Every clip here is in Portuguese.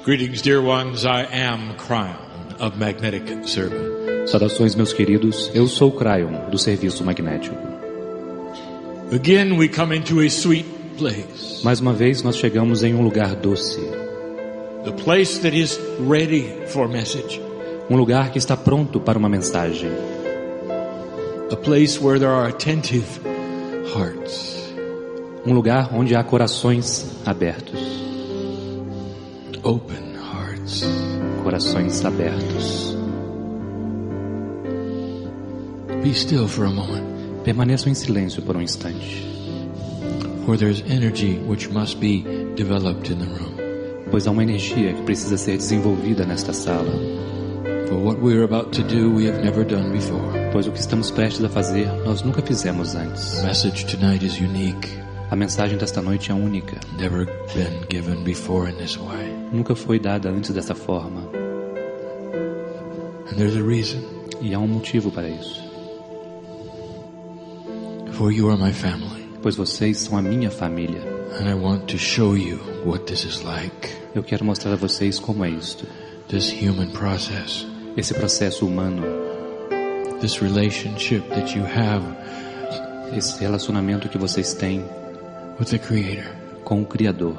Greetings, dear ones. I am Kryon of Magnetic Service. Saudações, meus queridos. Eu sou Kryon do Serviço Magnético. Again, we come into a sweet place. Mais uma vez, nós chegamos em um lugar doce. The place that is ready for message. Um lugar que está pronto para uma mensagem. A place where there are attentive hearts. Um lugar onde há corações abertos. Open hearts. Corações abertos. Be still for a moment. Permaneçam em silêncio por um instante. For there's energy which must be developed in the room. Pois há uma energia que precisa ser desenvolvida nesta sala. For what we're about to do, we have never done before. Pois o que estamos prestes a fazer, nós nunca fizemos antes. The message tonight is unique. A mensagem desta noite é única. Never been given before in this way. Nunca foi dada antes dessa forma. And there's a reason. E há um motivo para isso. For you are my family. Pois vocês são a minha família. And I want to show you what this is like. Eu quero mostrar a vocês como é isto. This human process. Esse processo humano. This relationship that you have. Esse relacionamento que vocês têm with the Creator. Com o Criador.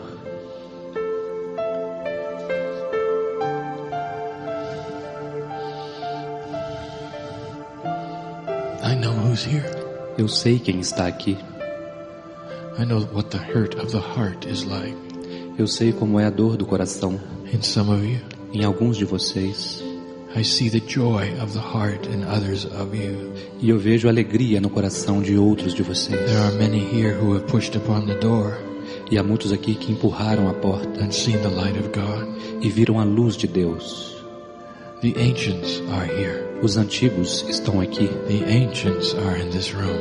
I know who's here. Eu sei quem está aqui. I know what the hurt of the heart is like. Eu sei como é a dor do coração. In some of you. Em alguns de vocês. I see the joy of the heart in others of you. E eu vejo alegria no coração de outros de vocês. There are many here who have pushed upon the door. E há muitos aqui que empurraram a porta. And seen the light of God. E viram a luz de Deus. The ancients are here. Os antigos estão aqui. The ancients are in this room.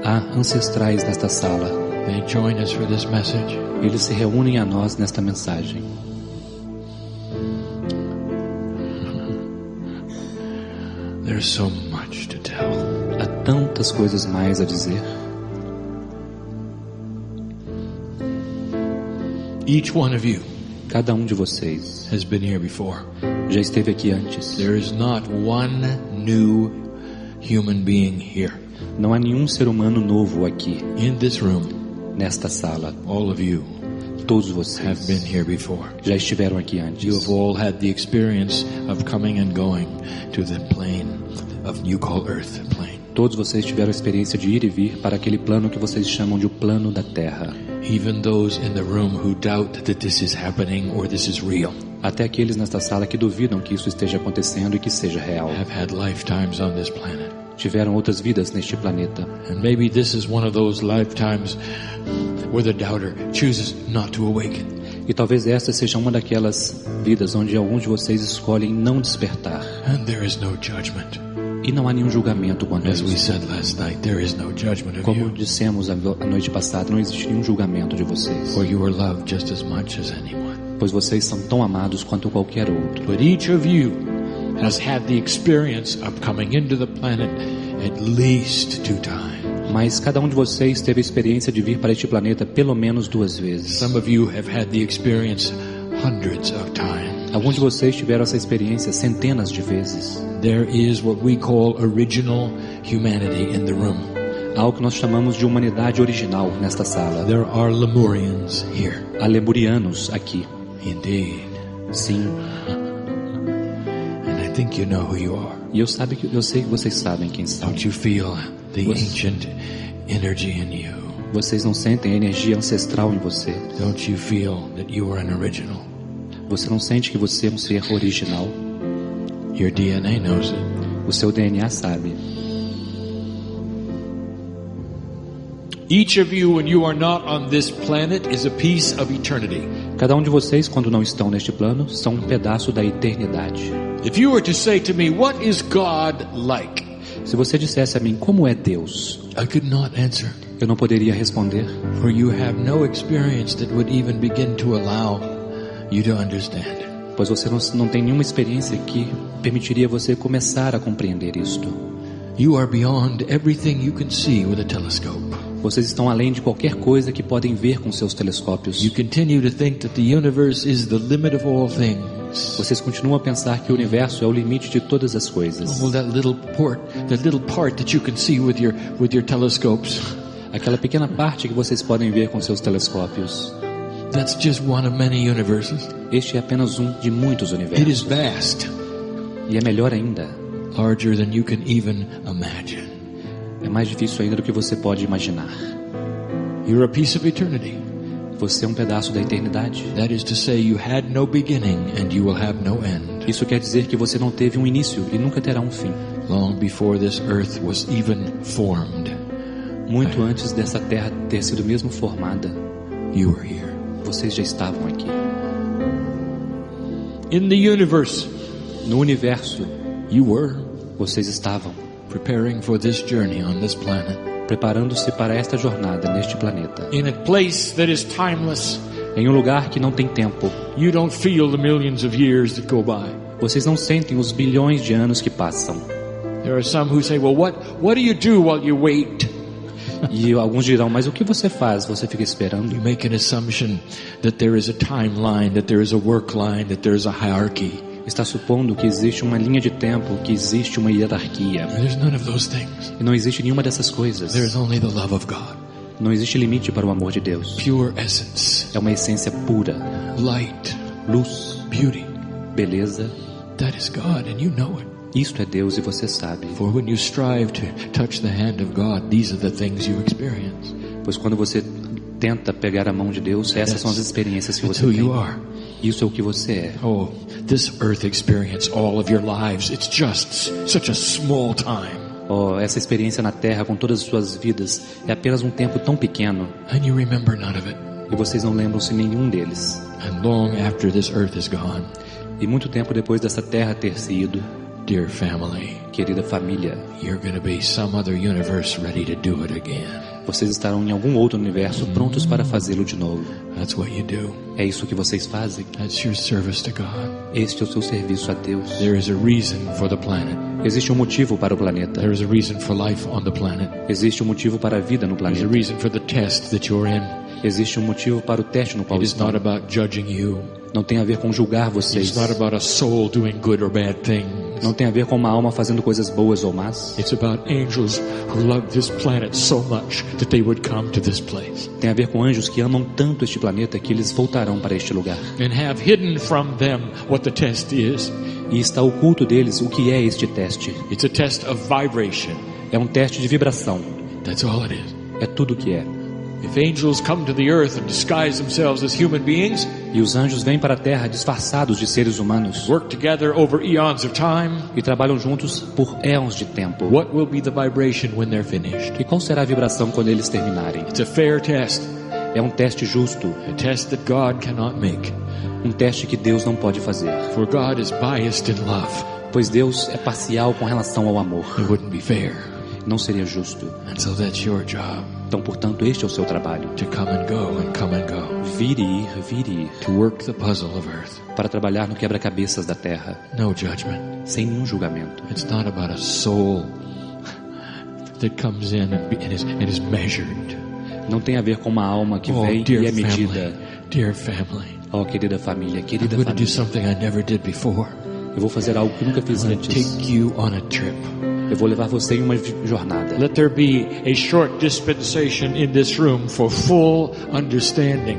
Há ancestrais nesta sala. They join us for this message. Eles se reúnem a nós nesta mensagem. There's so much to tell. Há tantas coisas mais a dizer. Each one of you. Cada um de vocês has been here before. Já esteve aqui antes. There is not one new human being here. Não há nenhum ser humano novo aqui. In this room. Nesta sala. All of you. Todos vocês have been here before. Já estiveram aqui antes. You have all had the experience of coming and going to the plane of you call Earth plane. Todos vocês tiveram a experiência de ir e vir para aquele plano que vocês chamam de o plano da Terra. Even those in the room who doubt that this is happening or this is real. Até aqueles nesta sala que duvidam que isso esteja acontecendo e que seja real. Have had lifetimes on this planet. Tiveram outras vidas neste planeta. And maybe this is one of those lifetimes where the doubter chooses not to awaken. E talvez esta seja uma daquelas vidas onde alguns de vocês escolhem não despertar. And there is no judgment. E não há nenhum julgamento quanto a isso. Como dissemos a noite passada, não existe nenhum julgamento de vocês. Pois vocês são tão amados quanto qualquer outro. But each of you has had the experience of coming into the planet at least 2 times. Mas cada um de vocês teve a experiência de vir para este planeta pelo menos 2 vezes. Some of you have had the experience hundreds of times. Alguns de vocês tiveram essa experiência centenas de vezes. There is what we call original humanity in the room. Algo que nós chamamos de humanidade original nesta sala. There are Lemurians here. Há lemurianos aqui. Indeed. Sim. And I think you know who you are. E eu sei que vocês sabem quem são. Don't you feel the ancient energy in you? Vocês não sentem a energia ancestral em você? Don't you feel that you are an original? Você não sente que você é um ser original? Your DNA knows it. O seu DNA sabe. Each of you, when you are not on this planet, is a piece of eternity. Cada um de vocês, quando não estão neste plano, são um pedaço da eternidade. If you were to say to me, what is God like? Se você dissesse a mim, como é Deus? I could not answer. Eu não poderia responder. For you have no experience that would even begin to allow you to understand. Pois você não tem nenhuma experiência que permitiria você começar a compreender isto. You are beyond everything you can see with a telescope. Vocês estão além de qualquer coisa que podem ver com seus telescópios. You continue to think that the universe is the limit of all things. Vocês continuam a pensar que o universo é o limite de todas as coisas. Oh, that little part that you can see with your telescopes. Aquela pequena parte que vocês podem ver com seus telescópios. That's just one of many universes. Este é apenas um de muitos universos. It is vast. E é melhor ainda. Larger than you can even imagine. É mais difícil ainda do que você pode imaginar. You're a piece of eternity. Você é um pedaço da eternidade. That is to say, you had no beginning and you will have no end. Isso quer dizer que você não teve um início e nunca terá um fim. Long before this earth was even formed. Muito antes dessa terra ter sido mesmo formada, you were here. Vocês já estavam aqui. In the universe, no universo, you were. Vocês estavam preparing for this journey on this planet. Preparando-se para esta jornada neste planeta. In a place that is timeless. Em um lugar que não tem tempo. You don't feel the millions of years that go by. Vocês não sentem os bilhões de anos que passam. There are some who say, well, what do you do while you wait? E alguns dirão, mas o que você faz? Você fica esperando? You make an assumption that there is a timeline, that there is a work line, that there is a hierarchy. Está supondo que existe uma linha de tempo, que existe uma hierarquia. There's none of those things. E não existe nenhuma dessas coisas. There's only the love of God. Não existe limite para o amor de Deus. Pure essence. É uma essência pura. Light. Luz. Beauty. Beleza. That is God and you know it. Isto é Deus e você sabe. For when you strive to touch the hand of God, these are the things you experience. Pois quando você tenta pegar a mão de Deus, essas são as experiências que você tem. Isso é o que você é. Oh, this earth experience, all of your lives, it's just such a small time. Oh, essa experiência na Terra com todas as suas vidas é apenas um tempo tão pequeno. And you remember none of it. E vocês não lembram-se nenhum deles. And long after this earth is gone. E muito tempo depois dessa Terra ter se ido. Dear family, querida família, you're going to be some other universe ready to do it again. Vocês estarão em algum outro universo prontos para fazê-lo de novo. That's what you do. É isso que vocês fazem. That's your service to God. Este é o seu serviço a Deus. There is a reason for the planet. Existe um motivo para o planeta. There is a reason for life on the planet. Existe um motivo para a vida no planeta. There's a reason for the test that you're in. Existe um motivo para o teste no qual It is not about judging you. Não tem a ver com julgar vocês. It's not about a soul doing good or bad things. Não tem a ver com uma alma fazendo coisas boas ou más. It's about angels who love this planet so much that they would come to this place. Tem a ver com anjos que amam tanto este planeta que eles voltarão para este lugar. And have hidden from them what the test is. E está oculto deles o que é este teste. It's a test of vibration. É um teste de vibração. That's all it is. É tudo o que é. If angels come to the earth and disguise themselves as human beings, e os anjos vêm para a terra disfarçados de seres humanos, work together over eons of time, e trabalham juntos por éons de tempo, what will be the vibration when they're finished? E qual será a vibração quando eles terminarem? It's a fair test. É um teste justo. A test that God cannot make. Um teste que Deus não pode fazer. For God is biased in love. Pois Deus é parcial com relação ao amor. It wouldn't be fair. Não seria justo. And so that's your job. Então, portanto, este é o seu trabalho. To come and go and come and go. Vir e ir, vir e ir. To work the puzzle of earth. Para trabalhar no quebra-cabeças da terra. No judgment. Sem nenhum julgamento. It's not about a soul that comes in and is measured. Não tem a ver com uma alma que vem e é medida. Dear family. Oh, querida família, querida I'm família. Do something I never did before. Eu vou fazer algo que nunca fiz antes. Take you on a trip. Eu vou levar você em uma jornada. Let there be a short dispensation in this room for full understanding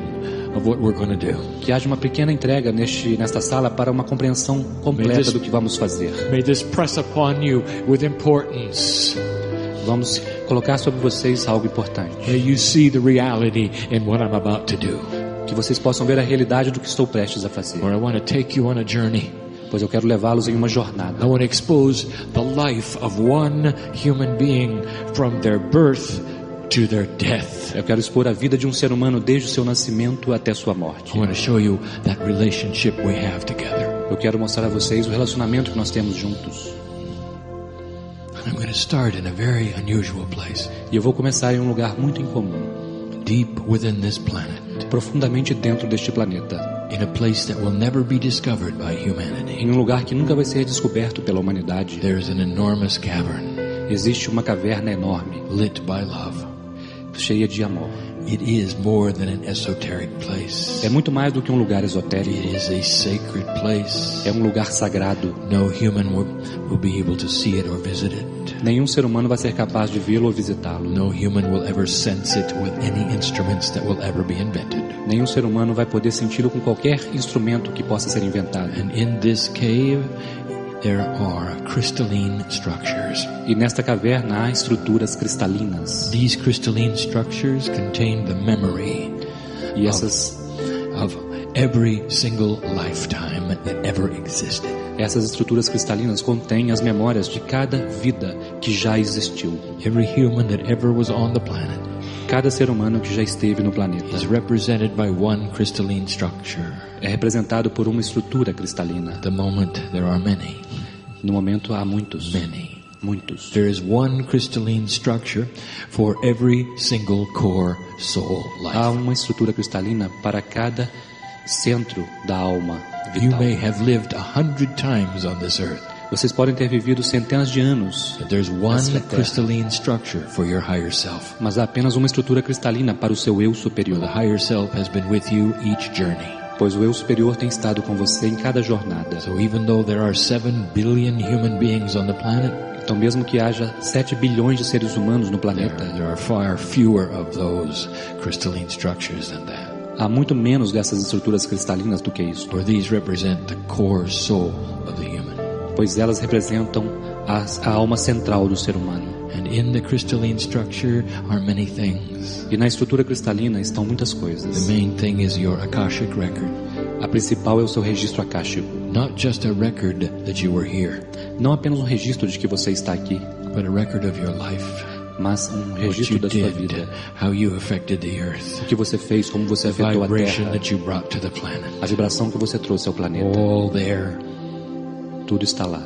of what we're going to do. Que haja uma pequena entrega nesta sala para uma compreensão completa do que vamos fazer. May this press upon you with importance. Vamos colocar sobre vocês algo importante. May you see the reality in what I'm about to do. Que vocês possam ver a realidade do que estou prestes a fazer. For I want to take you on a journey. Pois eu quero levá-los em uma jornada. I want to expose the life of one human being from their birth to their death. Eu quero expor a vida de um ser humano desde o seu nascimento até sua morte. I want to show you that relationship we have together. Eu quero mostrar a vocês o relacionamento que nós temos juntos. And I'm going to start in a very unusual place. E eu vou começar em um lugar muito incomum. Deep within this planet. Profundamente dentro deste planeta. In a place that will never be discovered by humanity. Em um lugar que nunca vai ser descoberto pela humanidade. There is an enormous cavern. Existe uma caverna enorme. Lit by love. cheia de amor. It is more than an esoteric place. É muito mais do que um lugar esotérico. It is a sacred place. É um lugar sagrado. No human will be able to see it or visit it. Nenhum ser humano vai ser capaz de vê-lo ou visitá-lo. No human will ever sense it with any instruments that will ever be invented. Nenhum ser humano vai poder senti-lo com qualquer instrumento que possa ser inventado. And in this cave there are crystalline structures. E nesta caverna há estruturas cristalinas. These crystalline structures contain the memory of every single lifetime that ever existed. Essas estruturas cristalinas contêm as memórias de cada vida que já existiu. Every human that ever was on the planet. Cada ser humano que já esteve no planeta is represented by one crystalline structure. É representado por uma estrutura cristalina. At the moment there are many. No momento há muitos. Many. Muitos. There is one crystalline structure for every single core soul life. Há uma estrutura cristalina para cada centro da alma vital. You may have lived 100 times on this earth. Vocês podem ter vivido centenas de anos. There's one crystalline structure for your higher self. Mas há apenas uma estrutura cristalina para o seu eu superior. The higher self has been with you each journey. Pois o eu superior tem estado com você em cada jornada. So even though there are 7 billion human beings on the planet, então mesmo que haja 7 bilhões de seres humanos no planeta, there are far fewer of those crystalline structures than that. Há muito menos dessas estruturas cristalinas do que isso. For these represent the core soul of the human. Pois elas representam a alma central do ser humano. And in the crystalline structure are many things. E na estrutura cristalina estão muitas coisas. The main thing is your Akashic record. A principal é o seu registro akáshico. Not just a record that you were here. Não apenas um registro de que você está aqui, but a record of your life. Mas um registro da sua vida. How you affected the earth. O que você fez, como você afetou a Terra. That you brought to the planet. A vibração que você trouxe ao planeta. All there. Tudo está lá.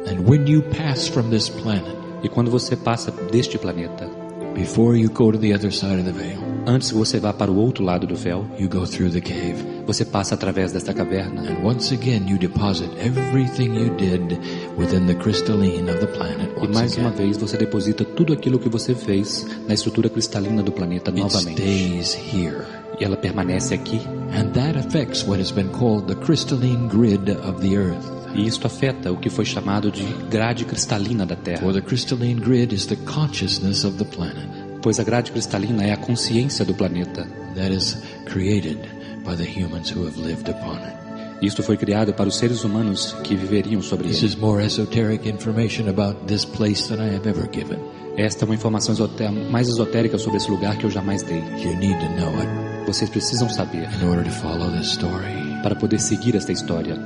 And when you pass from this planet, e quando você passa deste planeta, before you go to the other side of the veil, antes que você vá para o outro lado do véu, you go through the cave. Você passa através desta caverna. And once again you deposit everything you did within the crystalline of the planet. E mais uma vez você deposita tudo aquilo que você fez na estrutura cristalina do planeta novamente. It stays here. E ela permanece aqui. And that affects what has been called the crystalline grid of the earth. E isto afeta o que foi chamado de grade cristalina da Terra. For the crystalline grid is the consciousness of the planet. Pois a grade cristalina é a consciência do planeta. That is created by the humans who have lived upon it. Isto foi criado para os seres humanos que viveriam sobre ele. This is more esoteric information about this place than I have ever given. Esta é uma informação mais esotérica sobre esse lugar que eu jamais dei. You need to know it. Vocês precisam saber. In order to follow this story. Para poder seguir esta história.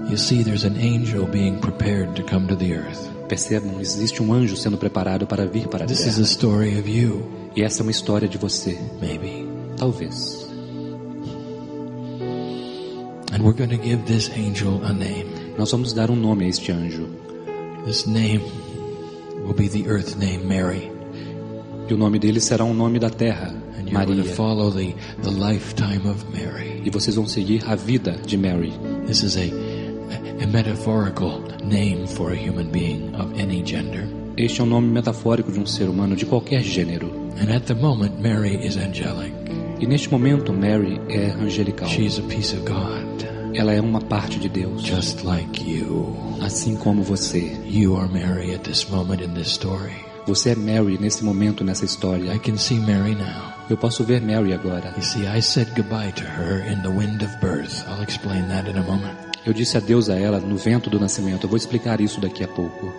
You see, there's an angel being prepared to come to the earth. Percebam, existe um anjo sendo preparado para vir para a Terra. This is a story of you. E essa é uma história de você. Maybe. Talvez. And we're going to give this angel a name. Nós vamos dar um nome a este anjo. This name will be the earth name Mary. E o nome dele será um nome da Terra, and Maria. You're going to follow the lifetime of Mary. E vocês vão seguir a vida de Mary. This is a metaphorical name for a human being of any gender. Este é um nome metafórico de um ser humano de qualquer gênero. And at the moment, Mary is angelic. E neste momento, Mary é angelical. She's a piece of God. Ela é uma parte de Deus. Just like you. Assim como você. You are Mary at this moment in this story. Você é Mary nesse momento nessa história. I can see Mary now. Eu posso ver Mary agora. You see, I said goodbye to her in the wind of birth. I'll explain that in a moment. Eu disse adeus a ela no vento do nascimento. Eu vou explicar isso daqui a pouco.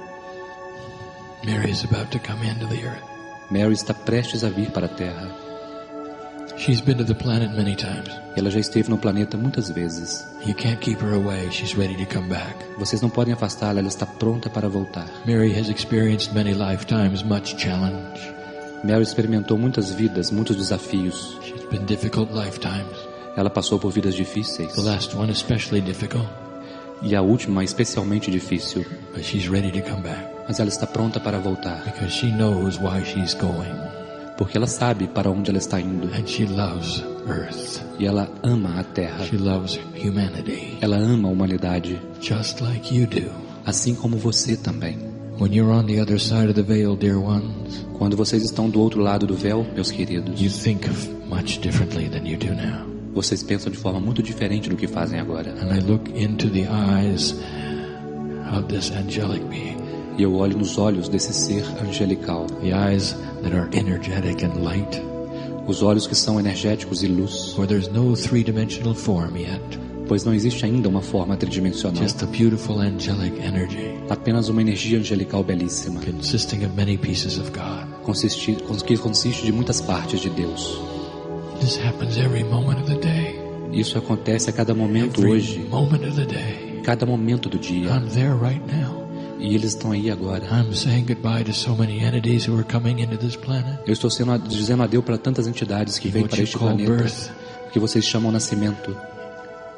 Mary is about to come into the earth. Mary está prestes a vir para a Terra. She's been to the planet many times. Ela já esteve no planeta muitas vezes. You can't keep her away. She's ready to come back. Vocês não podem afastá-la. Ela está pronta para voltar. Mary has experienced many lifetimes, much challenge. Mary experimentou muitas vidas, muitos desafios. She's been difficult lifetimes. Ela passou por vidas difíceis. The last one especially difficult. E a última especialmente difícil. But she's ready to come back. Mas ela está pronta para voltar. Because she knows why she's going. Porque ela sabe para onde ela está indo. And she loves Earth. E ela ama a Terra. She loves humanity. Ela ama a humanidade. Just like you do. Assim como você também. When you're on the other side of the veil, dear ones, Quando vocês estão do outro lado do véu, meus queridos, you think much differently than you do now. vocês pensam de forma muito diferente do que fazem agora. And I look into the eyes of this angelic being. E eu olho nos olhos desse ser angelical. The eyes that are energetic and light. Os olhos que são energéticos e luz. For there's no three-dimensional form yet. Pois não existe ainda uma forma tridimensional. Just a beautiful angelic energy. Apenas uma energia angelical belíssima. Consisting of many pieces of God. Que consiste de muitas partes de Deus. This happens every moment of the day. Isso acontece a cada momento hoje. Moment of the day. Cada momento do dia. I'm there right now. E eles estão aí agora. I'm saying goodbye to so many entities who are coming into this planet. Eu estou dizendo adeus para tantas entidades que vêm para este planeta, que vocês chamam nascimento.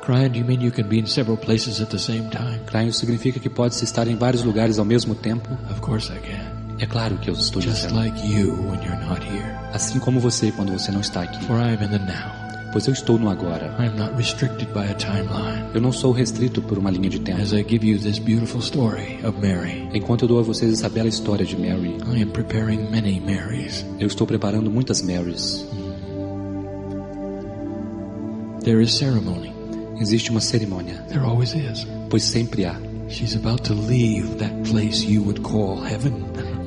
Kryon, do you mean you can be in several places at the same time? Kryon significa que pode-se estar em vários lugares ao mesmo tempo? Of course I can. É claro que eu estou Just dizendo. like you when you're not here. Assim como você quando você não está aqui. For I am in the now. Pois eu estou no agora. I am not restricted by a timeline. Eu não sou restrito por uma linha de tempo. As I give you this beautiful story of Mary, Enquanto eu dou a vocês essa bela história de Mary, I am preparing many Marys. eu estou preparando muitas Marys. There is ceremony. Existe uma cerimônia, There always is. pois sempre há. She's about to leave that place you would call heaven.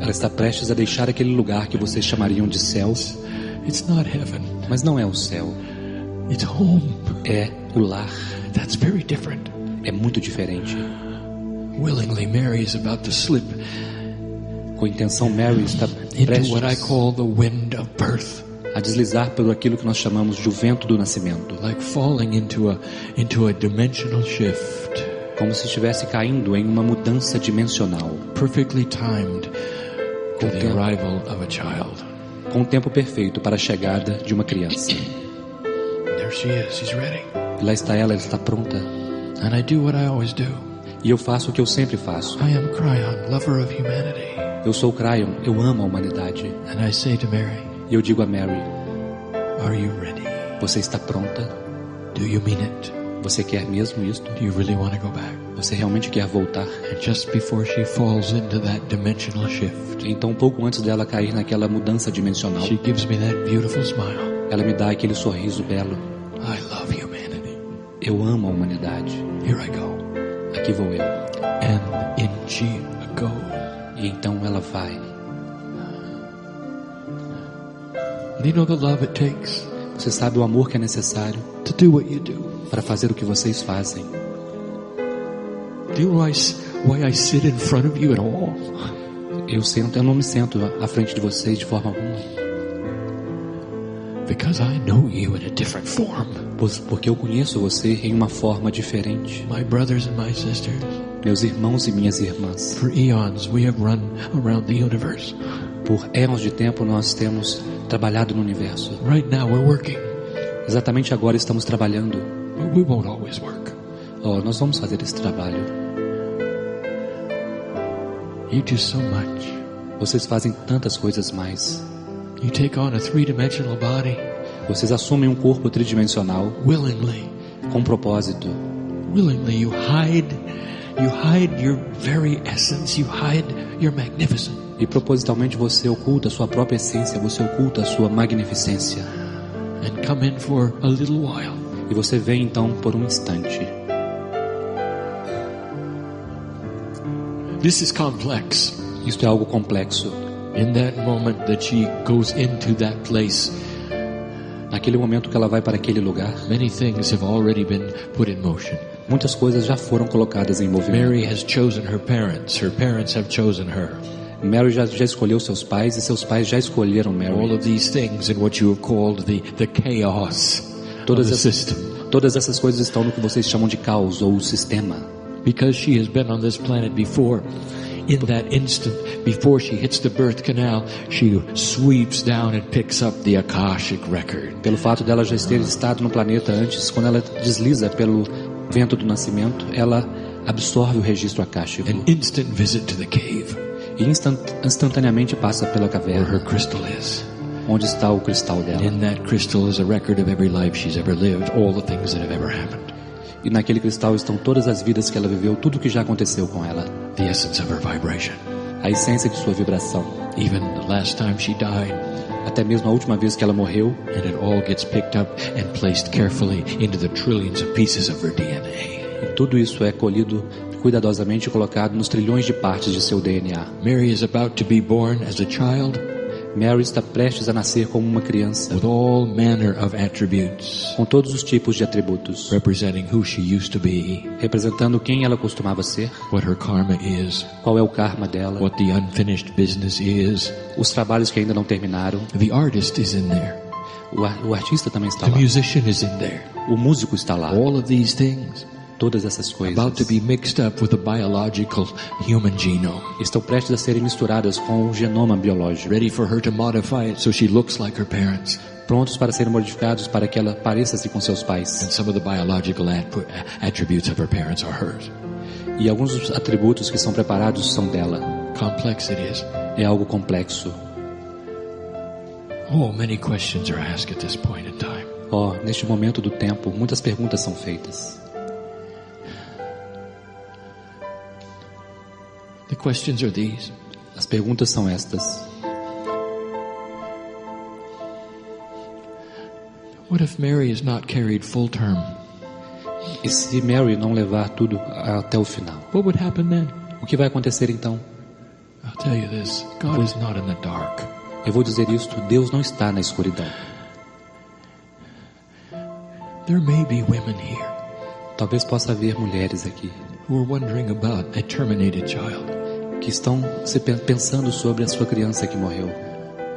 Ela está prestes a deixar aquele lugar que vocês chamariam de céu, It's not heaven. mas não é o céu. It's home. É o lar. That's very different. É muito diferente. Willingly, Mary is about to slip Com intenção, Mary está into what I prestes call the wind of birth, a deslizar por aquilo que nós chamamos de o vento do nascimento, like falling into a dimensional shift, como se estivesse caindo em uma mudança dimensional, perfectly timed to the tempo. arrival of a child. com o tempo perfeito para a chegada de uma criança. There she is. She's ready. E lá está ela está pronta. And I do what I always do. E eu faço o que eu sempre faço. I am Kryon, lover of humanity. Eu sou Kryon, eu amo a humanidade. And I say to Mary, E eu digo a Mary, are you ready? você está pronta? Do you mean it? Você quer mesmo isto? Do you really want to go back? Você realmente quer voltar? And just before she falls into that dimensional shift, Então, pouco antes dela cair naquela mudança dimensional, she gives me that beautiful smile. ela me dá aquele sorriso belo. I love humanity. Eu amo a humanidade. Here I go. Aqui vou eu. And in she goes. E então ela vai. Do you know the love it takes Você sabe o amor que é necessário to do what you do? para fazer o que vocês fazem. Do you know why I sit in front of you at all? Eu não me sento à frente de vocês de forma alguma. Because I know you in a different form. Porque eu conheço você em uma forma diferente. My brothers and my sisters, Meus irmãos e minhas irmãs. for eons we have run around the universe. Por éons de tempo nós temos trabalhado no universo. Right now we're working, Exatamente agora estamos trabalhando. but we won't always work. Nós vamos fazer esse trabalho. You do so much. Vocês fazem tantas coisas mais. You take on a three-dimensional body Vocês assumem um corpo tridimensional willingly. com propósito. Willingly, you hide your very essence. You hide your magnificence. E propositalmente você oculta a sua própria essência, você oculta a sua magnificência. And come in for a little while. E você vem então por um instante. This is complex. Isto é algo complexo. In that moment that she goes into that place, Naquele momento que ela vai para aquele lugar, many things have already been put in motion. muitas coisas já foram colocadas em movimento. Mary has chosen her parents. Her parents have chosen her. Mary já escolheu seus pais e seus pais já escolheram All Mary. of these things in what you have called the chaos of the system. Todas essas coisas estão no que vocês chamam de caos ou sistema. Because she has been on this planet before, in that instant, before she hits the birth canal, she sweeps down and picks up the Akashic record. Pelo fato dela já ter estado no planeta antes, quando ela desliza pelo vento do nascimento, ela absorve o registro akáshico. An instant visit to the cave E instantaneamente passa pela where caverna, her crystal is. onde está o cristal dela. In that crystal is a record of every life she's ever lived, all the things that have ever happened. E naquele cristal estão todas as vidas que ela viveu, tudo que já aconteceu com ela. The essence of her vibration. a essência de sua vibração. Even the last time she died. Até mesmo a última vez que ela morreu. And it all gets picked up and placed carefully into the trillions of pieces of her DNA. E tudo isso é colhido cuidadosamente e colocado nos trilhões de partes de seu DNA. Mary is about to be born as a child. Mary está prestes a nascer como uma criança, with all manner of attributes, com todos os tipos de atributos, representing who she used to be, representando quem ela costumava ser, what her karma is, qual é o karma dela, what the unfinished business is, os trabalhos que ainda não terminaram. The artist is in there. O artista também está The lá. musician is in there. O músico está lá. All of these things. Todas essas coisas about to be mixed up with the biological human genome. Estão prestes a serem misturadas com o genoma biológico. Ready for her to modify it so she looks like her parents. Prontos para serem modificados para que ela pareça-se com seus pais. And some of the biological attributes of her parents are hers. E alguns dos atributos que são preparados são dela. Complex it is. É algo complexo. Oh, many questions are asked at this point in time. Oh, neste momento do tempo, muitas perguntas são feitas. The questions are these. As perguntas são estas. What if Mary is not carried full term? E se Mary não levar tudo até o final? What would happen then? O que vai acontecer então? I'll tell you this. God is not in the dark. Eu vou dizer isto, Deus não está na escuridão. There may be women here. Talvez possa haver mulheres aqui who are wondering about a terminated child. Que estão pensando sobre a sua criança que morreu.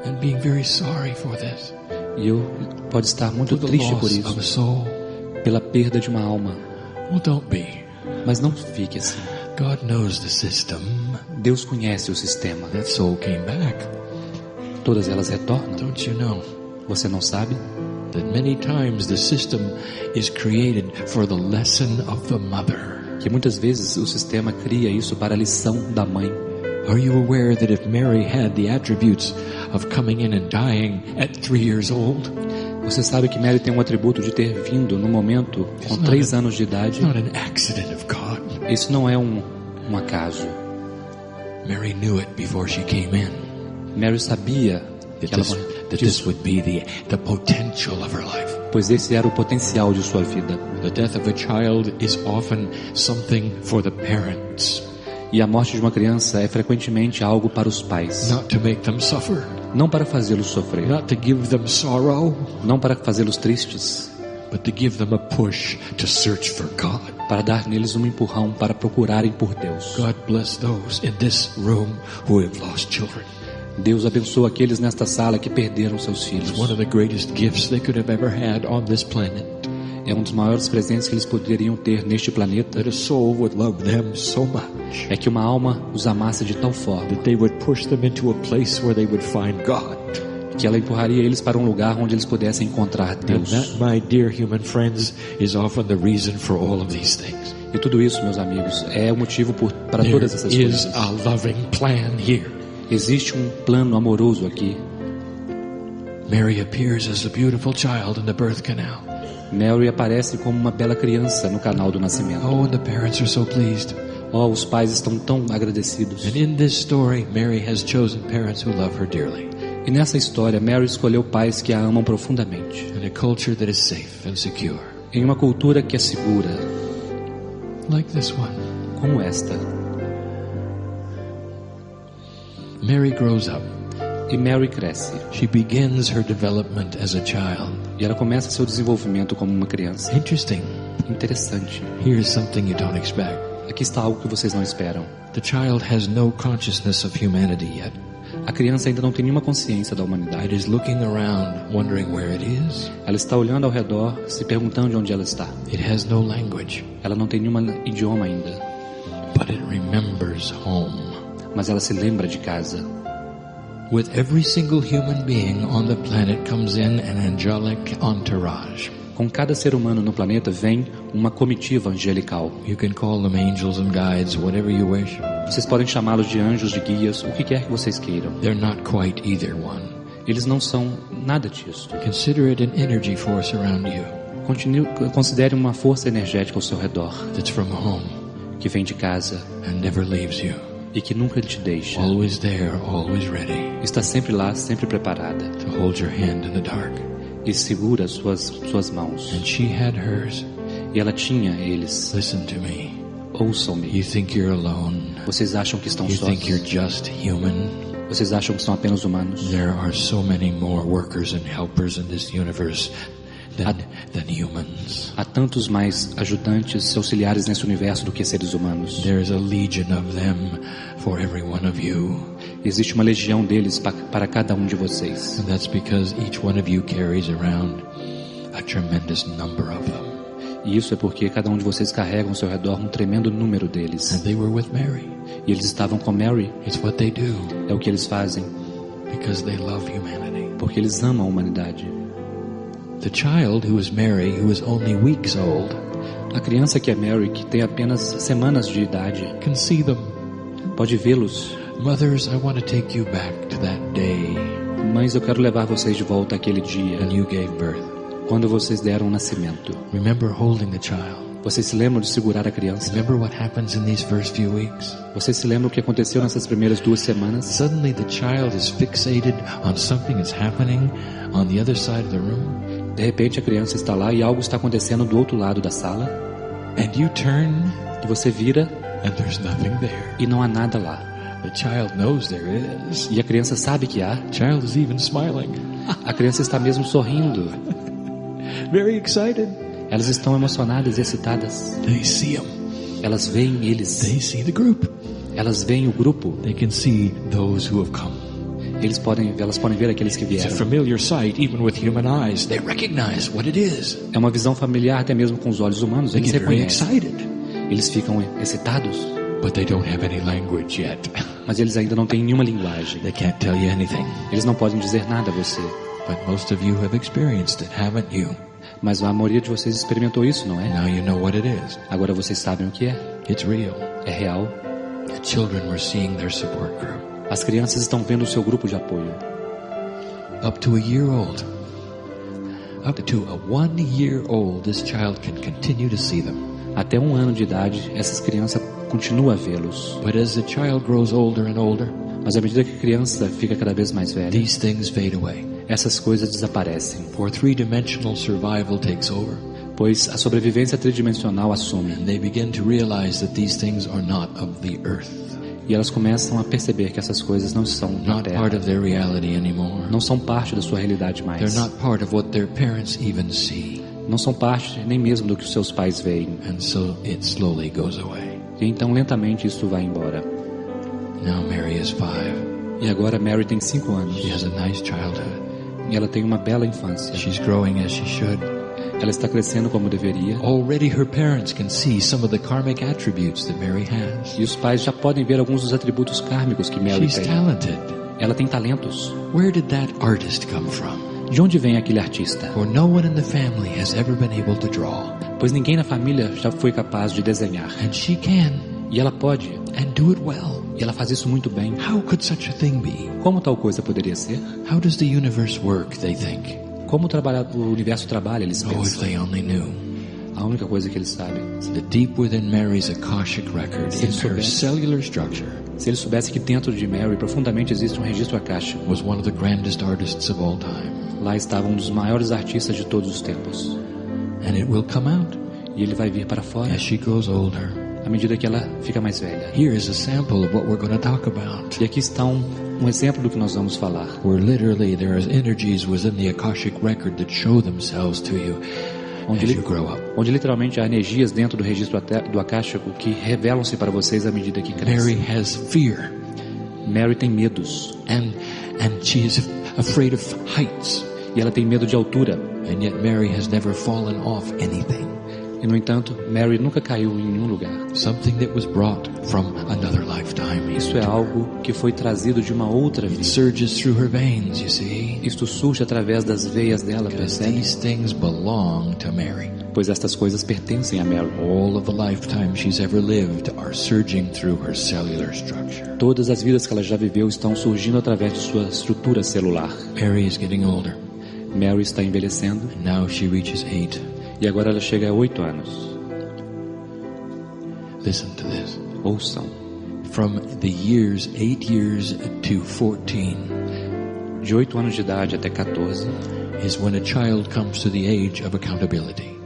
And being very sorry for this. E eu pode estar muito triste por isso. Pela perda de uma alma. Well, don't be. Mas não fique assim. God knows the system. Deus conhece o sistema. That soul came back. Todas elas retornam. Don't you know? Você não sabe? That many times the system is created for the lesson of the mother. Que muitas vezes o sistema cria isso para a lição da mãe. Are you aware that if Mary had the attributes of coming in and dying at 3 years old? Você sabe que Mary tem um atributo de ter vindo no momento com 3 anos de idade. Not an accident of God. Isso não é um acaso. Mary knew it before she came in. Mary sabia that this would be the potential of her life. Pois esse era o potencial de sua vida. The death of a child is often something for the parents. E a morte de uma criança é frequentemente algo para os pais. Not to make them suffer. Não para fazê-los sofrer. Not to give them sorrow. Não para fazê-los tristes. But to give them a push to search for God. Para dar neles um empurrão para procurarem por Deus. God bless those in this room who have lost children. Deus abençoa aqueles nesta sala que perderam seus filhos. One of the greatest gifts they could have ever had on this planet. É um dos maiores presentes que eles poderiam ter neste planeta. That a soul would love them so much. É que uma alma os amasse de tal forma. That they would push them into a place where they would find God. Que ela empurraria eles para um lugar onde eles pudessem encontrar Deus. And that, my dear human friends, is often the reason for all of these things. E tudo isso, meus amigos, é o motivo para todas essas coisas. There is a loving plan here. Existe um plano amoroso aqui. Mary appears as a beautiful child in the birth canal. Mary aparece como uma bela criança no canal do nascimento. Oh, and the parents are so pleased. Oh, os pais estão tão agradecidos. And in this story, Mary has chosen parents who love her dearly. E nessa história, Mary escolheu pais que a amam profundamente. In a culture that is safe and secure. Em uma cultura que é segura. Like this one. Como esta. Mary grows up. E Mary cresce. She begins her development as a child. E ela começa seu desenvolvimento como uma criança. Interesting. Interessante. Here's something you don't expect. Aqui está algo que vocês não esperam. The child has no consciousness of humanity yet. A criança ainda não tem nenhuma consciência da humanidade. It is looking around, wondering where it is. Ela está olhando ao redor, se perguntando de onde ela está. It has no language. Ela não tem nenhum idioma ainda. But it remembers home. Mas ela se lembra de casa. With every single human being on the planet comes in an angelic entourage. Com cada ser humano no planeta vem uma comitiva angelical. You can call them angels and guides, whatever you wish. Vocês podem chamá-los de anjos, de guias, o que quer que vocês queiram. They're not quite either one. Eles não são nada disso. Consider it an energy force around you. Considere uma força energética ao seu redor. That's from home. Que vem de casa. And never leaves you. e que nunca te deixa. always there, always ready Está sempre lá, sempre preparada. to hold your hand in the dark. E segura suas mãos. And she had hers. E ela tinha eles. Listen to me. Ouçam-me. You think you're alone. Vocês acham que estão You sós? think you're just human. Vocês acham que são apenas humanos? There are so many more workers and helpers in this universe than humans. Há tantos mais ajudantes, auxiliares nesse universo do que seres humanos. There is a legion of them for every one of you. Existe uma legião deles para cada um de vocês. And that's because each one of you carries around a tremendous number of them. E isso é porque cada um de vocês carrega ao seu redor um tremendo número deles. And they were with Mary. E eles estavam com Mary. It's what they do. É o que eles fazem. Because they love humanity. Porque eles amam a humanidade. The child who is Mary, who is only weeks old, A criança que é Mary, que tem apenas semanas de idade, can see them. pode vê-los. Mothers, I want to take you back to that day Mães, eu quero levar vocês de volta àquele dia, when you gave birth. quando vocês deram nascimento. Remember holding the child. Vocês se lembram de segurar a criança? Remember what happens in these first few weeks? Vocês se lembram o que aconteceu nessas primeiras 2 semanas? Suddenly the child is fixated on something that's happening on the other side of the room. De repente a criança está lá e algo está acontecendo do outro lado da sala. And you turn E você vira and there's nothing there. e não há nada lá. The child knows there is. E a criança sabe que há. The child is even smiling. A criança está mesmo sorrindo. Very excited. Elas estão emocionadas e excitadas. They see him. Elas veem eles. They see the group. Elas veem o grupo. They can see those who have come. Elas podem ver aqueles que It's a vieram. familiar sight even with human eyes. They recognize what it is. É uma visão familiar até mesmo com os olhos humanos. They Eles get very reconhecem. excited. Eles ficam excitados. But they don't have any language yet. Mas eles ainda não têm nenhuma linguagem. They can't tell you anything. Eles não podem dizer nada a você. But most of you have experienced it, haven't you? Mas a maioria de vocês experimentou isso, não é? Now you know what it is. Agora vocês sabem o que é. It's real. É real. The children were seeing their support group. As crianças estão vendo o seu grupo de apoio. Up to a year old. Up to a 1 year old, this child can continue to see them. Até 1 ano de idade, essas crianças continuam a vê-los. But as the child grows older and older, Mas à medida que a criança fica cada vez mais velha, these things fade away. essas coisas desaparecem. For 3-dimensional survival takes over. Pois a sobrevivência tridimensional assume. And they begin to realize that these things are not of the earth. E elas começam a perceber que essas coisas não são da Not Terra. part of their reality anymore. Não são parte da sua realidade mais. They're not part of what their parents even see. Não são parte nem mesmo do que os seus pais veem. And so it slowly goes away. E então lentamente isso vai embora. Now Mary is 5. E agora Mary tem 5 anos. She has a nice childhood. E ela tem uma bela infância. She's growing as she should. Ela está crescendo como deveria. Already her parents can see some of the karmic attributes that Mary has. E os pais já podem ver alguns dos atributos kármicos que Mary She's tem. talented. Ela tem talentos. Where did that artist come from? De onde vem aquele artista? For no one in the family has ever been able to draw. Pois ninguém na família já foi capaz de desenhar. And she can. E ela pode. And do it well. E ela faz isso muito bem. How could such a thing be? Como tal coisa poderia ser? How does the universe work, they think? Como o universo trabalha, eles Oh, if pensam. they only knew. A única coisa que eles sabem. The deep within Mary's Akashic record, in her cellular structure, Se eles soubessem que dentro de Mary profundamente existe um registro akáshico, was one of the grandest artists of all time. lá estava um dos maiores artistas de todos os tempos. And it will come out E ele vai vir para fora as she grows older. à medida que ela fica mais velha. Here is a sample of what we're going to talk about. E aqui está um exemplo do que nós vamos falar. Where literally there are energies within the Akashic record that show themselves to you as you grow up. Onde literalmente há energias dentro do registro do akáshico que revelam-se para vocês à medida que Mary crescem. has fear, Mary tem medos. and she is afraid of heights. E ela tem medo de altura. And yet Mary has never fallen off anything. E no entanto, Mary nunca caiu em nenhum lugar. Something that was brought from another lifetime. Isso é algo que foi trazido de uma outra It vida. surges through her veins, you see. Isto surge através das veias dela, Because percebe? these things belong to Mary. Pois estas coisas pertencem a Mary. All of the lifetimes she's ever lived are surging through her cellular structure. Todas as vidas que ela já viveu estão surgindo através de sua estrutura celular. Mary is getting older. Mary está envelhecendo And now she reaches 8. e agora ela chega a 8 anos. Listen to this. Ouçam. from the years 8 years to 14 De 8 anos de idade até 14 is when a child comes to the age of accountability.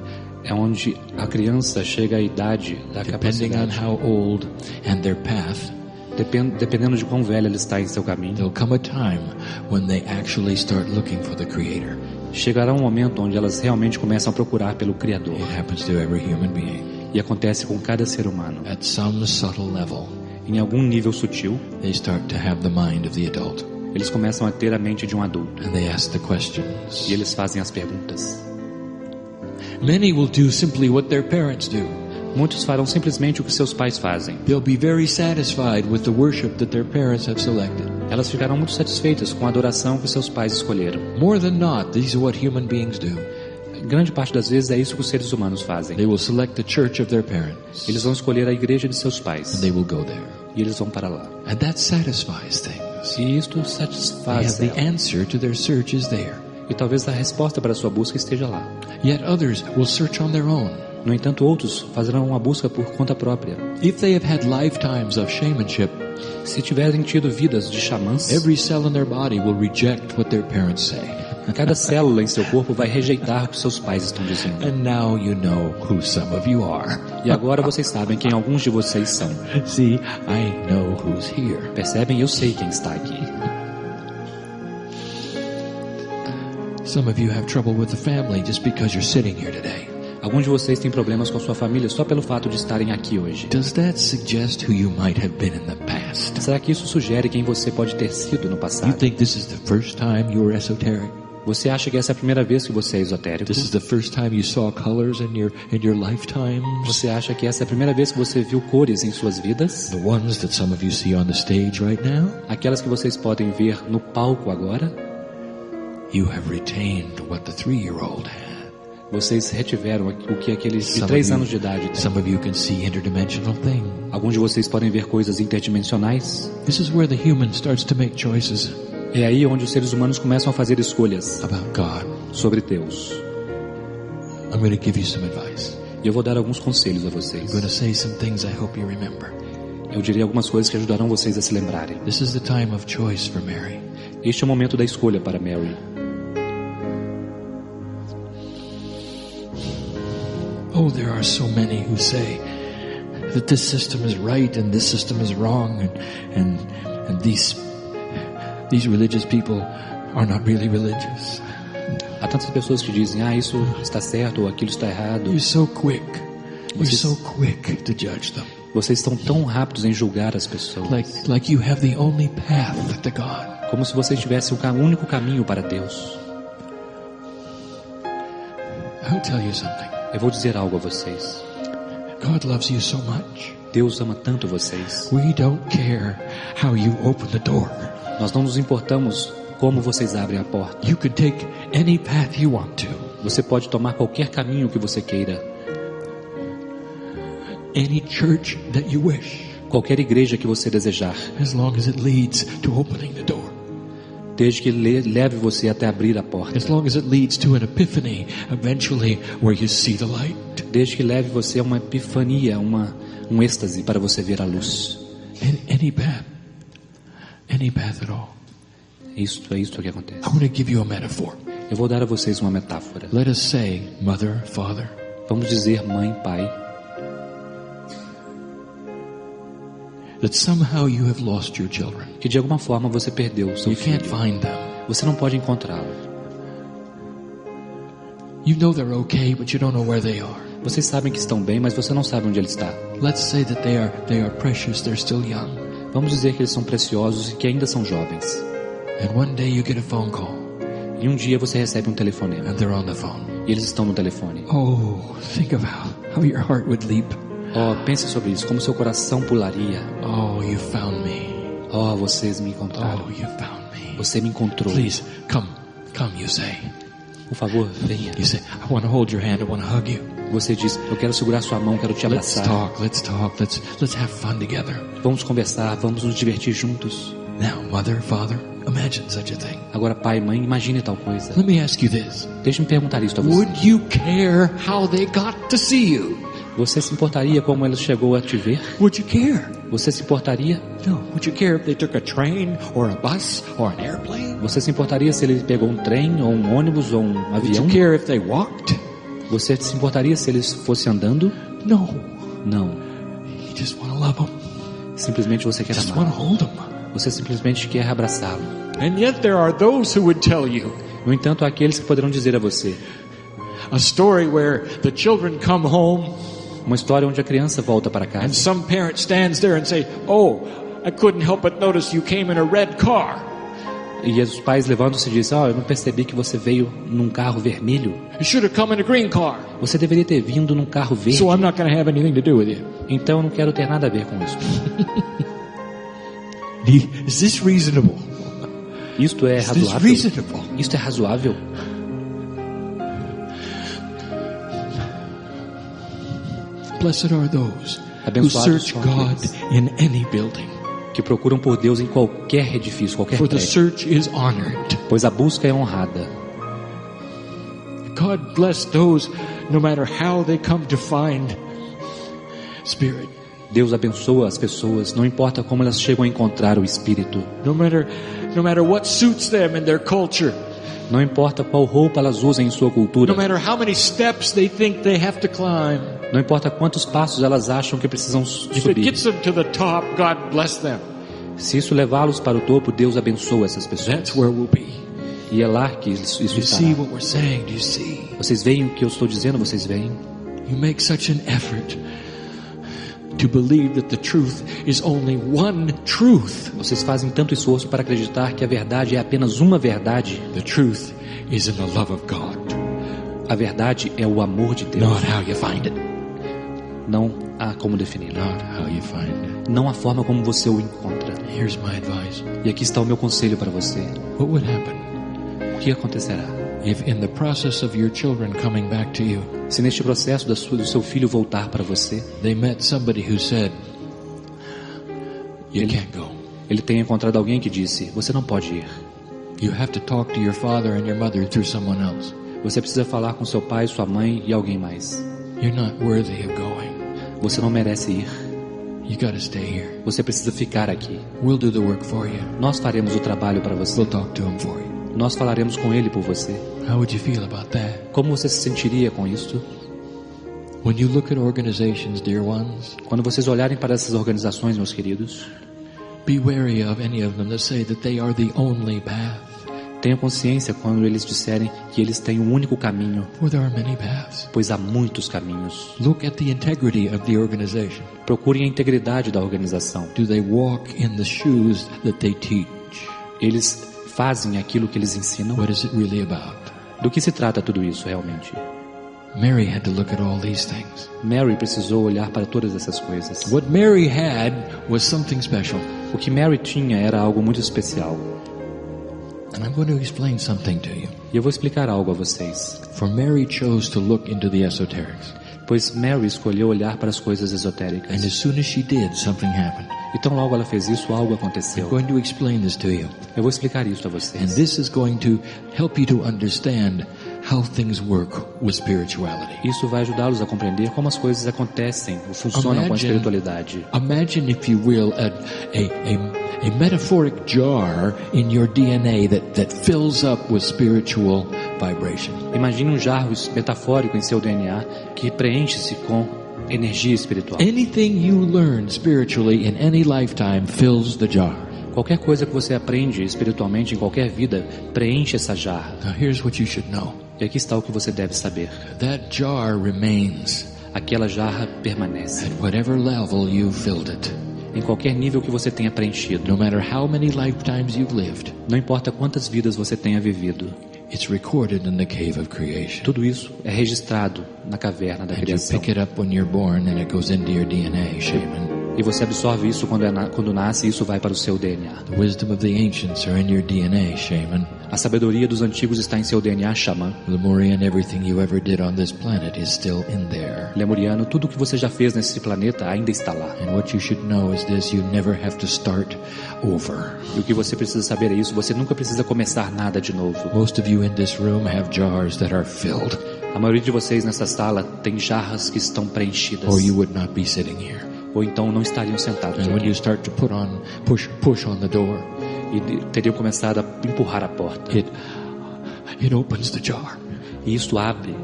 é onde a criança chega à idade da Depending on capacidade. how old and their path, Dependendo de quão velha ela está em seu caminho, there'll come a time when they actually start looking for the Creator. chegará um momento onde elas realmente começam a procurar pelo Criador. It happens to every human being. E acontece com cada ser humano. At some subtle level, Em algum nível sutil, they start to have the mind of the adult. eles começam a ter a mente de um adulto. And they ask the questions. E eles fazem as perguntas. Many will do simply what their parents do. Muitos farão simplesmente o que seus pais fazem. They'll be very satisfied with the worship that their parents have selected. Elas ficarão muito satisfeitas com a adoração que seus pais escolheram. More than not, these are what human beings do. Grande parte das vezes é isso que os seres humanos fazem. They will select the church of their parents, Eles vão escolher a igreja de seus pais. and they will go there. E eles vão para lá. And that satisfies things. E isto They satisfaz have the ela. answer to their search is there. E talvez a resposta para a sua busca esteja lá. Yet others will search on their own. No entanto, outros farão uma busca por conta própria. If they have had lifetimes of shamanship, Se tiverem tido vidas de xamãs, every cell in their body will reject what their parents say. cada célula em seu corpo vai rejeitar o que seus pais estão dizendo. And now you know who some of you are. E agora vocês sabem quem alguns de vocês são. See, I know who's here. Percebem? Eu sei quem está aqui. Some of you have trouble with the family just because you're sitting here today. Alguns de vocês têm problemas com a sua família só pelo fato de estarem aqui hoje. Does that suggest who you might have been in the past? Será que isso sugere quem você pode ter sido no You passado? think this is the first time you were esoteric? Você acha que essa é a primeira vez que você é esotérico? This is the first time you saw colors in your lifetimes? Você acha que essa é a primeira vez que você viu cores em suas vidas? The ones that some of you see on the stage right now? Aquelas que vocês podem ver no palco agora? You have retained what the 3-year-old had. Vocês retiveram o que aqueles de Some 3 of you- anos de idade têm. Some of you can see interdimensional things. Alguns de vocês podem ver coisas interdimensionais. This is where the human starts to make choices É aí onde os seres humanos começam a fazer escolhas about God. sobre Deus. I'm going to give you some advice. E eu vou dar alguns conselhos a I'm vocês. going to say some things I hope you remember. Eu direi algumas coisas que ajudarão vocês a se lembrarem. This is the time of choice for Mary. Este é o momento da escolha para Mary. Oh, there are so many who say that this system is right and this system is wrong, and these religious people are not really religious. Há tantas pessoas que dizem, isso está certo ou aquilo está errado. You're so quick. You're Vocês- so quick to judge them. Vocês estão tão rápidos em julgar as pessoas. Like you have the only path to God. Como se vocês tivessem o único caminho para Deus. I'll tell you something. Eu vou dizer algo a vocês. God loves you so much. Deus ama tanto vocês. We don't care how you open the door. Nós não nos importamos como vocês abrem a porta. You could take any path you want to. Você pode tomar qualquer caminho que você queira. Any church that you wish, Qualquer igreja que você desejar. as long as it leads to opening the door. Desde que leve você até abrir a porta. As long as it leads to an epiphany, eventually, where you see the light. Desde que leve você a uma epifania, um êxtase para você ver a luz. Any path. Any path at all. Isso é isso que acontece. I want to give you a metaphor. Eu vou dar a vocês uma metáfora. Let us say, mother, father, Vamos dizer mãe, pai, that somehow you have lost your children. que de alguma forma você perdeu o seu You can't filho. find them. Você não pode encontrá-lo. You know they're okay, but you don't know where they are. Vocês sabem que estão bem, mas você não sabe onde ele está. Let's say that they are precious, they're still young. Vamos dizer que eles são preciosos e que ainda são jovens. And one day you get a phone call, E um dia você recebe um telefonema. and they're on the phone. E eles estão no telefone. Oh, think of how your heart would leap. Oh, pense sobre isso, como seu coração pularia. Oh, you found me. Oh, vocês me encontraram. Oh, you found me. Você me encontrou. Please, come, you say. Por favor, venha. You say, I want to hold your hand, I want to hug you. Você diz, eu quero segurar sua mão, quero te Let's abraçar. talk, let's have fun together. Vamos conversar, vamos nos divertir juntos. Now, mother, father, imagine such a thing. Agora, pai, mãe, imagine tal coisa. Let me ask you this. Deixe-me perguntar isso a você. Would you care how they got to see you? Você se importaria como ela chegou a te ver? Would you care? Você se importaria? No. Would you care if they took a train or a bus or an airplane? Você se importaria se ele pegou um trem ou um ônibus ou um Would avião? you care if they walked? Você se importaria se eles fossem andando? No. Não. You just want to love them. Simplesmente você quer Just want to amá-lo. hold them. Você simplesmente quer abraçá-lo. And yet there are those who would tell you No entanto, há aqueles que poderão dizer a você a story where the children come home uma história onde a criança volta para and casa some parent stands there and say, "Oh, I couldn't help but notice you came in a red car. e os pais levantam-se e dizem: eu não percebi que você veio num carro vermelho. You should have come in a green car. Você deveria ter vindo num carro verde. So I'm not going to have anything to do with you." Então eu não quero ter nada a ver com isso. Is this reasonable? Isto é Is this razoável? reasonable? Isto é razoável? Blessed are those who Abençoados search são God aqueles in any building, que procuram por Deus em qualquer edifício, qualquer for the prédio, search is honored. pois a busca é honrada. God bless those, no matter how they come to find Spirit, Deus abençoa as pessoas, não importa como elas chegam a encontrar o Espírito. no matter what suits them in their culture, Não importa qual roupa elas usem em sua no cultura. matter how many steps they think they have to climb. Não importa quantos passos elas acham que precisam If it subir. gets them to the top, God bless them. Se isso levá-los para o topo, Deus abençoa essas pessoas. That's where we'll be. E é lá que isso Do you see estará. what we're saying? Do you see? Vocês veem o que eu estou dizendo? Vocês veem? You make such an effort to believe that the truth is only one truth. Vocês fazem tanto esforço para acreditar que a verdade é apenas uma verdade. The truth is in the love of God, A verdade é o amor de Deus. not how you find it. Não há como defini-lo. Not how you find it. Não a forma como você o encontra. Here's my advice. E aqui está o meu conselho para você. What would happen O que acontecerá? if in the process of your children coming back to you, Se neste processo do seu filho voltar para você, they met somebody who said, you can't go. ele tenha encontrado alguém que disse: você não pode ir. You have to talk to your father and your mother through someone else. Você precisa falar com seu pai, sua mãe e alguém mais. You're not worthy of going. Você não merece ir. You got to stay here. Você precisa ficar aqui. We'll do the work for you. Nós faremos o trabalho para você. We'll talk to him for you. Nós falaremos com ele por você. How would you feel about that? Como você se sentiria com isto? When you look at organizations, dear ones, Quando vocês olharem para essas organizações, meus queridos, be wary of any of them that say that they are the only path. tenham consciência quando eles disserem que eles têm um único caminho, For there are many paths. pois há muitos caminhos. Look at the integrity of the organization. Procurem a integridade da organização. Do they walk in the shoes that they teach? Eles fazem aquilo que eles ensinam? What is it really about? Do que se trata tudo isso realmente? Mary had to look at all these things. Mary precisou olhar para todas essas coisas. What Mary had was something special. O que Mary tinha era algo muito especial. And I'm going to explain something to you. E eu vou explicar algo a vocês. For Mary chose to look into the esoterics. Pois Mary escolheu olhar para as coisas And esotéricas. as soon as she did, something happened. Então logo ela fez isso, algo aconteceu. I'm going to explain this to you. Eu vou explicar isso a And vocês. this is going to help you to understand how things work with spirituality. Isso vai ajudá-los a compreender como as coisas acontecem ou funcionam com a espiritualidade. Imagine, if you will, a metaphoric jar in your DNA that fills up with spiritual vibration. Imagine um jarro metafórico em seu DNA que preenche-se com energia espiritual. Anything you learn spiritually in any lifetime fills the jar. Qualquer coisa que você aprende espiritualmente em qualquer vida preenche essa jarra. Now here's what you should know. E aqui está o que você deve saber. That jar remains Aquela jarra permanece. at whatever level you filled it. Em qualquer nível que você tenha preenchido. No matter how many lifetimes you've lived, Não importa quantas vidas você tenha vivido. it's recorded in the cave of creation. Tudo isso é registrado na caverna da And you criação. pick it up when you're born and it goes into your DNA, shaman. E você absorve isso quando nasce e isso vai para o seu DNA. The wisdom of the ancients are in your DNA, shaman. A sabedoria dos antigos está em seu DNA, xamã. Lemurian, everything you ever did on this planet is still in there. Lemuriano, tudo o que você já fez nesse planeta ainda está lá. And what you should know is this: you never have to start over. E o que você precisa saber é isso, você nunca precisa começar nada de novo. Most of you in this room have jars that are filled. A maioria de vocês nessa sala tem jarras que estão preenchidas. or you would not be sitting here. Ou então não estariam sentados And when aqui. you start to push on the door, E teriam começado a empurrar a porta. it opens the jar, E isso abre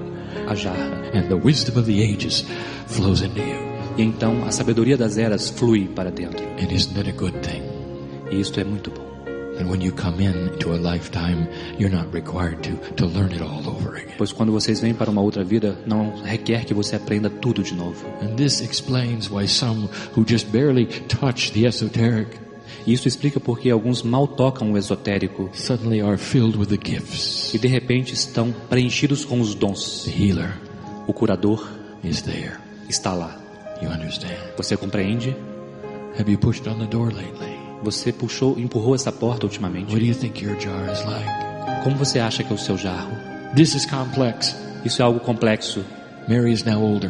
a jarra. and the wisdom of the ages flows into you. E então a sabedoria das eras flui para dentro. And isn't that a good thing? E isto é muito bom. And when you come into a lifetime, you're not required to learn it all over again. Pois quando vocês vêm para uma outra vida, não requer que você aprenda tudo de novo. And this explains why some who just barely touch the esoteric E isso explica porque alguns mal tocam o esotérico suddenly are filled with the gifts. e de repente estão preenchidos com os dons. The healer O curador is there. está lá. You understand? Você compreende? Have you pushed on the door lately? Você empurrou essa porta ultimamente. What do you think your jar is like? Como você acha que é o seu jarro? This is complex. Isso é algo complexo. Mary is now older.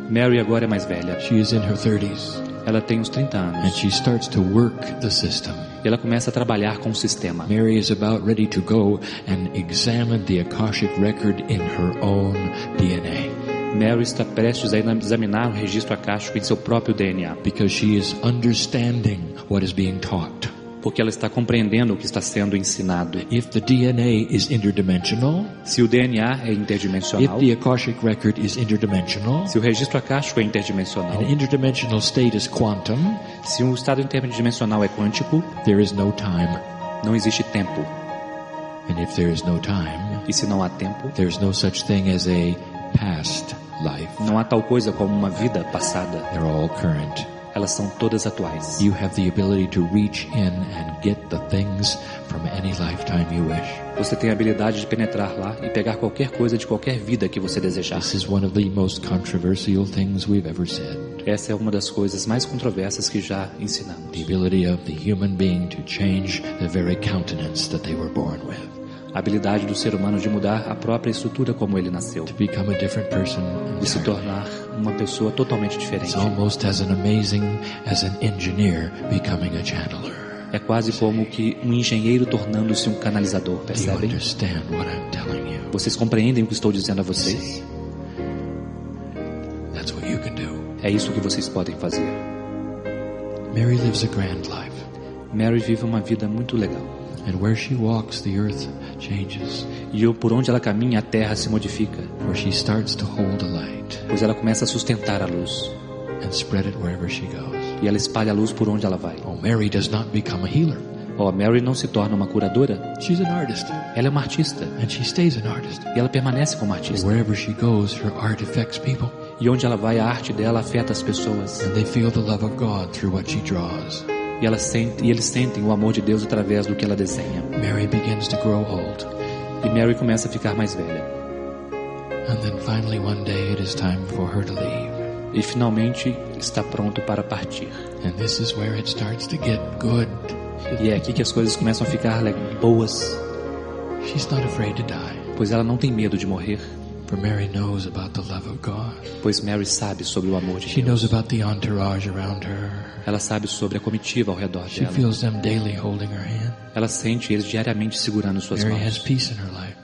Mary agora é mais velha. She is in her 30s. Ela tem uns 30 And anos. she starts to work the system. E ela começa a trabalhar com o sistema. Mary is about ready to go and examine the Akashic record in her own DNA. Mary está prestes a examinar o registro akáshico em seu próprio DNA. Because she is understanding what is being taught. Porque ela está compreendendo o que está sendo ensinado. If the DNA is interdimensional, Se o DNA é if interdimensional, the Akashic record is interdimensional, se o registro akáshico é interdimensional, an interdimensional state is quantum, se um estado interdimensional é quântico, there is no time. não existe tempo. And if there is no time, E se não há tempo, there's no such thing as a past life. não há tal coisa como uma vida passada. They're all current. Elas são todas atuais. You have the ability to reach in and get the things from any lifetime you wish. Você tem a habilidade de penetrar lá e pegar qualquer coisa de qualquer vida que você desejar. This is one of the most controversial things we've ever said. Essa é uma das coisas mais controversas que já ensinamos. The ability of the human being to change the very countenance that they were born with. A habilidade do ser humano de mudar a própria estrutura como ele nasceu. To become a different person De se entirely. tornar uma pessoa totalmente diferente. It's almost as amazing as an engineer becoming a channeler. É quase como que um engenheiro tornando-se um canalizador, Do you percebem? understand what I'm telling you? Vocês compreendem o que estou dizendo a vocês? That's what you can do. É isso que vocês podem fazer. Mary lives a grand life. Mary vive uma vida muito legal. And where she walks, the earth changes. E por onde ela caminha, a terra se modifica. For she starts to hold a light Pois ela começa a sustentar a luz. and spread it wherever she goes. E ela espalha a luz por onde ela vai. Oh, Mary does not become a healer. Oh, Mary não se torna uma curadora. She's an artist. Ela é uma artista. And she stays an artist. E ela permanece como artista. Wherever she goes, her art affects people. E onde ela vai, a arte dela afeta as pessoas. And they feel the love of God through what she draws. E eles sentem o amor de Deus através do que ela desenha. Mary begins to grow old. E Mary começa a ficar mais velha. And then finally one day it is time for her to leave. E finalmente está pronto para partir. And this is where it starts to get good. E é aqui que as coisas começam a ficar boas. She's not afraid to die. Pois ela não tem medo de morrer. For Mary knows about the love of God. Pois Mary sabe sobre o amor de She Deus. knows about the entourage around her. Ela sabe sobre a comitiva ao redor She dela. feels them daily holding her hand. Ela sente eles diariamente segurando suas Mary has mãos. peace in her life.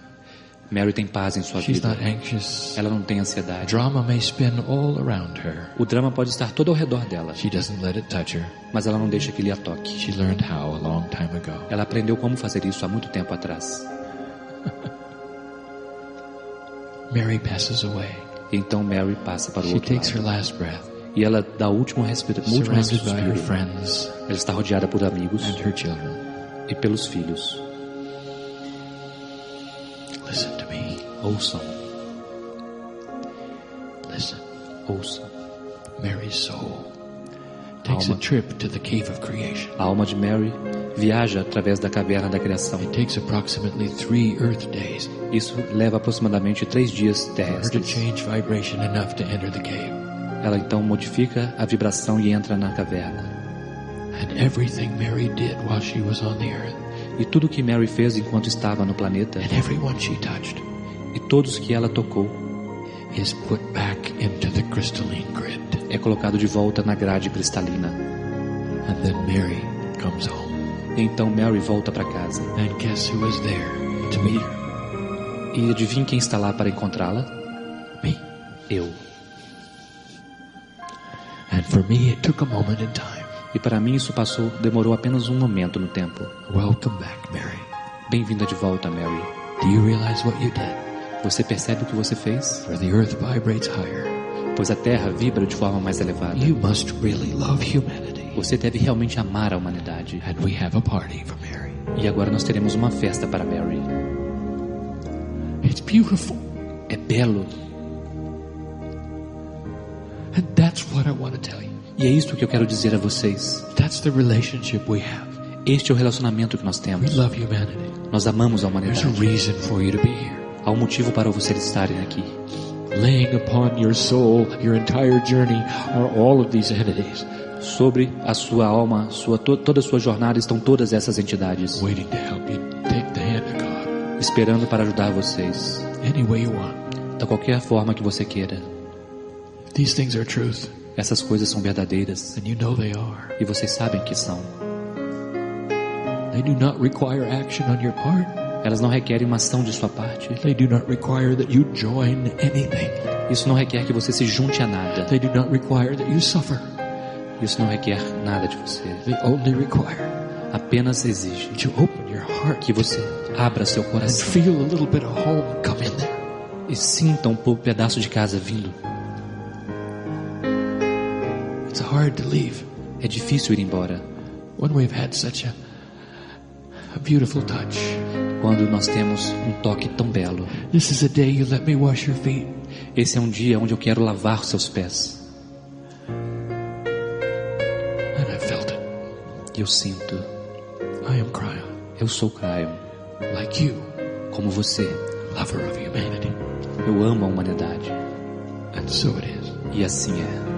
Mary tem paz em sua She's vida. not anxious. Ela não tem ansiedade. Drama may spin all around her. O drama pode estar todo ao redor dela, She doesn't let it touch her. mas ela não deixa que ele a toque. She learned how a long time ago. Ela aprendeu como fazer isso há muito tempo atrás. Mary passes away. Então Mary passa para o She outro takes her lado. last breath, E ela dá o último suspiro. surrounded by her friends Ela está rodeada por amigos and her children. e pelos filhos. Listen to me. Ouçam, Listen. ouçam. Mary's soul takes a Alma. trip to the cave of creation. A alma de Mary viaja através da caverna da criação. It takes approximately 3 Earth days Isso leva aproximadamente 3 dias for her to terrestres. change vibration enough to enter the cave. Ela então modifica a vibração e entra na caverna. And everything Mary did while she was on the earth, E tudo que Mary fez enquanto estava no planeta, and everyone she touched, e todos que ela tocou, is put back into the crystalline grid. é colocado de volta na grade cristalina. And then Mary comes home. E então Mary volta para casa. And guess who was there to meet her? E adivinha quem está lá para encontrá-la? Me. Eu. And for me, it took a moment in time. E para mim isso demorou apenas um momento no tempo. Welcome back, Mary. Bem-vinda de volta, Mary. Do you realize what you did? Você percebe o que você fez? For the earth vibrates higher. Pois a Terra vibra de forma mais elevada. You must really love humanity. Você deve realmente amar a humanidade. And we have a party for Mary. E agora nós teremos uma festa para Mary. It's beautiful. É belo. And that's what I want to tell you. E é isso que eu quero dizer a vocês. That's the relationship we have. Este é o relacionamento que nós We temos. love humanity. Nós amamos a There's humanidade. a reason for you to be here. Há um motivo para vocês estarem aqui. Laying upon your soul, your entire journey, are all of these entities. Sobre a sua alma, toda a sua jornada estão todas essas entidades. Waiting to help you take the hand of God. Esperando para ajudar vocês. Any way you want. Da qualquer forma que você queira. These things are truth. Essas coisas são verdadeiras. And you know they are. E vocês sabem que são. They do not require action on your part. Elas não requerem uma ação de sua parte. They do not require that you join anything. Isso não requer que você se junte a nada. They do not require that you suffer. Isso não requer nada de você. They only require Apenas exige that you open your heart que você abra seu and coração feel a little bit of home come in there. e sinta um pouco pedaço de casa vindo. It's hard to leave É difícil ir embora when we've had such a beautiful touch. quando nós temos um toque tão belo. This is a day you let me wash your feet. Esse é um dia onde eu quero lavar seus pés. And I felt it. E eu sinto. I am Kryon. Eu sou Kryon. Like you, Como você. lover of humanity. Eu amo a humanidade. And so it is. E assim é.